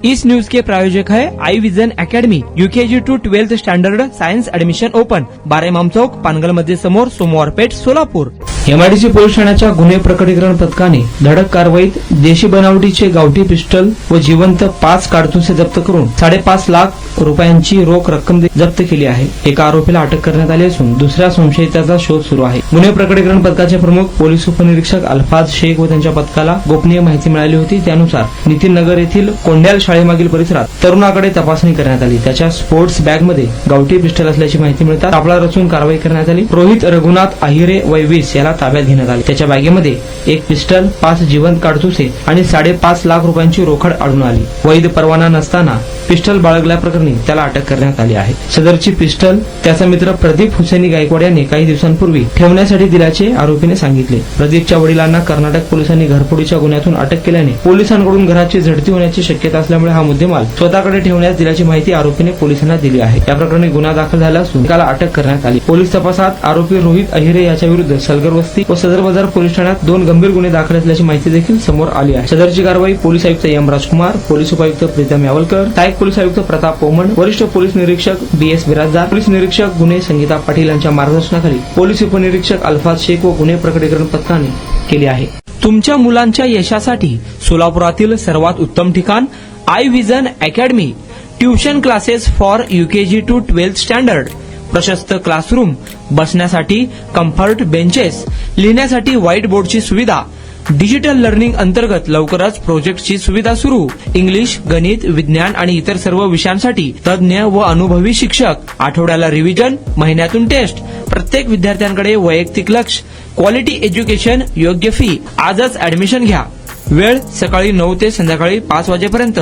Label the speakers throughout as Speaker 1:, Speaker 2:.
Speaker 1: इस news के प्रायोजक है Aai vision academy, UKG to 12th standard science admission open, 12 Imam Chowk, Pangal मध्ये समोर, सोमवार पेठ, सोलापूर। एमआयडीसी पोलीस ठाण्याच्या गुन्हे प्रकटीकरण पथकाने धडक कारवाईत देशी बनावटीचे गावठी पिस्टल व जिवंत 5 काडतुसे जप्त करून 5.5 लाख रुपयांची रोख रक्कम जप्त केली आहे। एका आरोपीला अटक करण्यात आली असून दुसऱ्या संशयिताचा शोध सुरू आहे। गुन्हे प्रकटीकरण पथकाचे प्रमुख पोलीस उपनिरीक्षक अल्फाज शेख व त्यांच्या पथकाला गोपनीय माहिती मिळाली होती। त्यानुसार नितीन नगर येथील कोंड्याल शाळेमागील परिसरात तरुणाकडे तपासणी करण्यात आली। त्याच्या स्पोर्ट्स बॅगमध्ये गावठी पिस्टल असल्याची माहिती मिळताच सापळा रचून कारवाई करण्यात आली। रोहित रघुनाथ अहिरे वय 20 याला ताब्यात घेण्यात आले। त्याच्या बॅगेमध्ये एक पिस्टल, 5 जिवंत काडतुसे आणि 5.5 लाख रुपयांची रोकड आढळून आली। वैध परवाना नसताना पिस्टल बाळगल्याप्रकरणी त्याला अटक करण्यात आली आहे। सदरची पिस्टल त्याचा मित्र प्रदीप हुसेनी गायकवाड यांनी काही दिवसांपूर्वी ठेवण्यासाठी दिल्याचे आरोपीने सांगितले। प्रदीपच्या वडिलांना कर्नाटक पोलिसांनी घरफोडीच्या गुन्ह्यातून अटक केल्याने पोलिसांकडून घराची झडती होण्याची शक्यता असल्यामुळे हा मुद्देमाल स्वतःकडे ठेवण्यास दिल्याची माहिती आरोपीने पोलिसांना दिली आहे। या प्रकरणी गुन्हा दाखल झाला असून त्याला अटक करण्यात आली। पोलीस तपासात आरोपी रोहित अहिरे याच्या विरुद्ध सलगर वस्ती व सदर बाजार पोलीस ठाण्यात 2 गंभीर गुन्हे दाखल असल्याची माहिती देखील समोर आली आहे। सदरची कारवाई पोलीस आयुक्त एम राजकुमार, पोलीस उपायुक्त प्रीतम यावलकर, सहाय्यक पोलीस आयुक्त प्रताप पोमण, वरिष्ठ पोलीस निरीक्षक BS बिराजदार, पोलीस निरीक्षक गुन्हे संगीता पाटील यांच्या मार्गदर्शनाखाली पोलीस उपनिरीक्षक अल्फाज शेख व गुन्हे प्रकटीकरण पथकाने केली आहे। तुमच्या मुलांच्या यशासाठी सोलापुरातील सर्वात उत्तम ठिकाण Aai vision academy, tuition classes for UKG to 12th standard, प्रशस्त क्लासरूम, बसण्यासाठी कम्फर्ट बेंचेस, लिहिण्यासाठी व्हाईट बोर्डची सुविधा, डिजिटल लर्निंग अंतर्गत लवकरच प्रोजेक्टची सुविधा सुरू, इंग्लिश, गणित, विज्ञान आणि इतर सर्व विषयांसाठी तज्ञ व अनुभवी शिक्षक, आठवड्याला रिव्हिजन, महिन्यातून टेस्ट, प्रत्येक विद्यार्थ्यांकडे वैयक्तिक लक्ष, क्वालिटी एज्युकेशन, योग्य फी। आजच ऍडमिशन घ्या। वेळ सकाळी 9 ते संध्याकाळी 5 वाजेपर्यंत।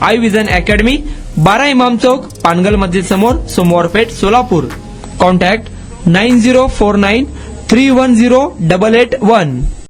Speaker 1: आई विजन अकॅडमी, 12 इमाम चौक, पानगल मस्जिद समोर, सोमवार पेठ, सोलापूर। कॉन्टॅक्ट 9049310881।